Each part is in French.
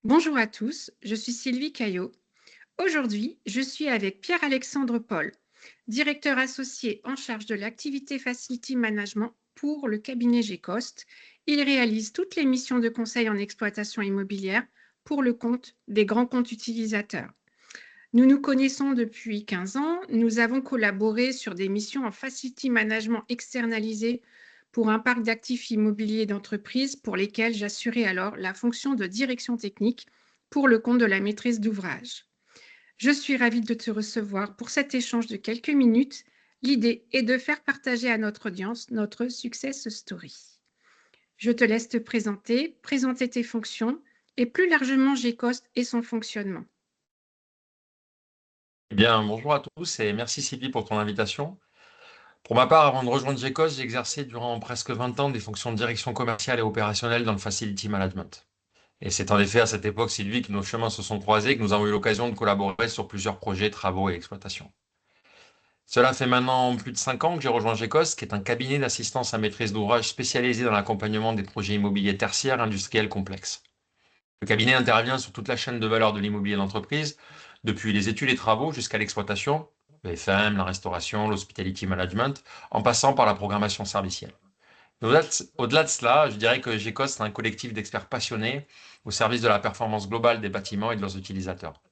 Bonjour à tous, je suis Sylvie Caillot. Aujourd'hui, je suis avec Pierre-Alexandre Paul, directeur associé en charge de l'activité Facility Management pour le cabinet Gécost. Il réalise toutes les missions de conseil en exploitation immobilière pour le compte des grands comptes utilisateurs. Nous nous connaissons depuis 15 ans. Nous avons collaboré sur des missions en Facility Management externalisé pour un parc d'actifs immobiliers d'entreprise pour lesquels j'assurais alors la fonction de direction technique pour le compte de la maîtrise d'ouvrage. Je suis ravie de te recevoir pour cet échange de quelques minutes. L'idée est de faire partager à notre audience notre success story. Je te laisse te présenter tes fonctions et plus largement Gécost et son fonctionnement. Eh bien, bonjour à tous et merci Sylvie pour ton invitation. Pour ma part, avant de rejoindre GECOS, j'ai exercé durant presque 20 ans des fonctions de direction commerciale et opérationnelle dans le Facility Management. Et c'est en effet à cette époque, Sylvie, que nos chemins se sont croisés, que nous avons eu l'occasion de collaborer sur plusieurs projets, travaux et exploitations. Cela fait maintenant plus de 5 ans que j'ai rejoint GECOS, qui est un cabinet d'assistance à maîtrise d'ouvrage spécialisé dans l'accompagnement des projets immobiliers tertiaires industriels complexes. Le cabinet intervient sur toute la chaîne de valeur de l'immobilier d'entreprise, depuis les études et travaux jusqu'à l'exploitation, le FM, la restauration, l'hospitality management, en passant par la programmation servicielle. Au-delà de cela, je dirais que GECOS est un collectif d'experts passionnés au service de la performance globale des bâtiments et de leurs utilisateurs.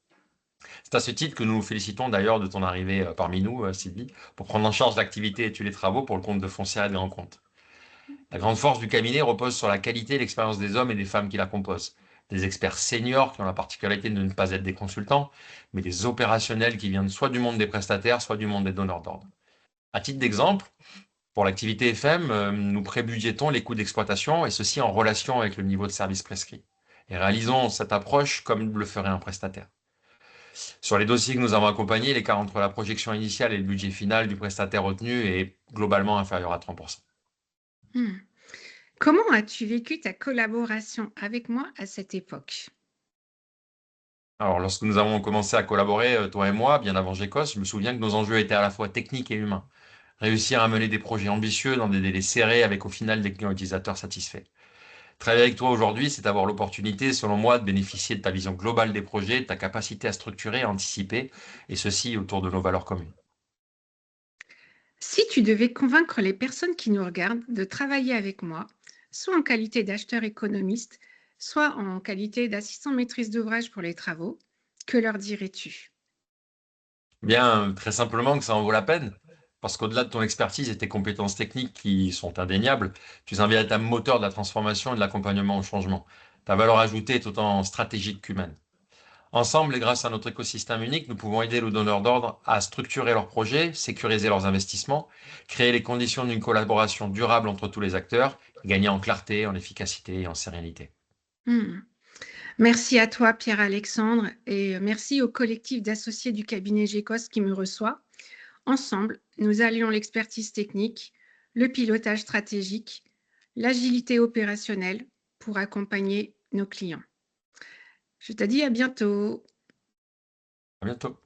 C'est à ce titre que nous nous félicitons d'ailleurs de ton arrivée parmi nous, Sylvie, pour prendre en charge l'activité études et travaux pour le compte de Foncière et des Rencontres. La grande force du cabinet repose sur la qualité et l'expérience des hommes et des femmes qui la composent. Des experts seniors qui ont la particularité de ne pas être des consultants, mais des opérationnels qui viennent soit du monde des prestataires, soit du monde des donneurs d'ordre. À titre d'exemple, pour l'activité FM, nous prébudgétons les coûts d'exploitation et ceci en relation avec le niveau de service prescrit. Et réalisons cette approche comme le ferait un prestataire. Sur les dossiers que nous avons accompagnés, l'écart entre la projection initiale et le budget final du prestataire retenu est globalement inférieur à 30%. Hmm. Comment as-tu vécu ta collaboration avec moi à cette époque? Alors, lorsque nous avons commencé à collaborer, toi et moi, bien avant GECOS, je me souviens que nos enjeux étaient à la fois techniques et humains. Réussir à mener des projets ambitieux dans des délais serrés avec au final des clients utilisateurs satisfaits. Travailler avec toi aujourd'hui, c'est avoir l'opportunité, selon moi, de bénéficier de ta vision globale des projets, de ta capacité à structurer, à anticiper, et ceci autour de nos valeurs communes. Si tu devais convaincre les personnes qui nous regardent de travailler avec moi, soit en qualité d'acheteur économiste, soit en qualité d'assistant maîtrise d'ouvrage pour les travaux, que leur dirais-tu? Bien, très simplement que ça en vaut la peine, parce qu'au-delà de ton expertise et tes compétences techniques qui sont indéniables, tu es un véritable moteur de la transformation et de l'accompagnement au changement. Ta valeur ajoutée est autant stratégique qu'humaine. Ensemble et grâce à notre écosystème unique, nous pouvons aider les donneurs d'ordre à structurer leurs projets, sécuriser leurs investissements, créer les conditions d'une collaboration durable entre tous les acteurs, et gagner en clarté, en efficacité et en sérénité. Hmm. Merci à toi, Pierre-Alexandre, et merci au collectif d'associés du cabinet GECOS qui me reçoit. Ensemble, nous allions l'expertise technique, le pilotage stratégique, l'agilité opérationnelle pour accompagner nos clients. Je te dis à bientôt. À bientôt.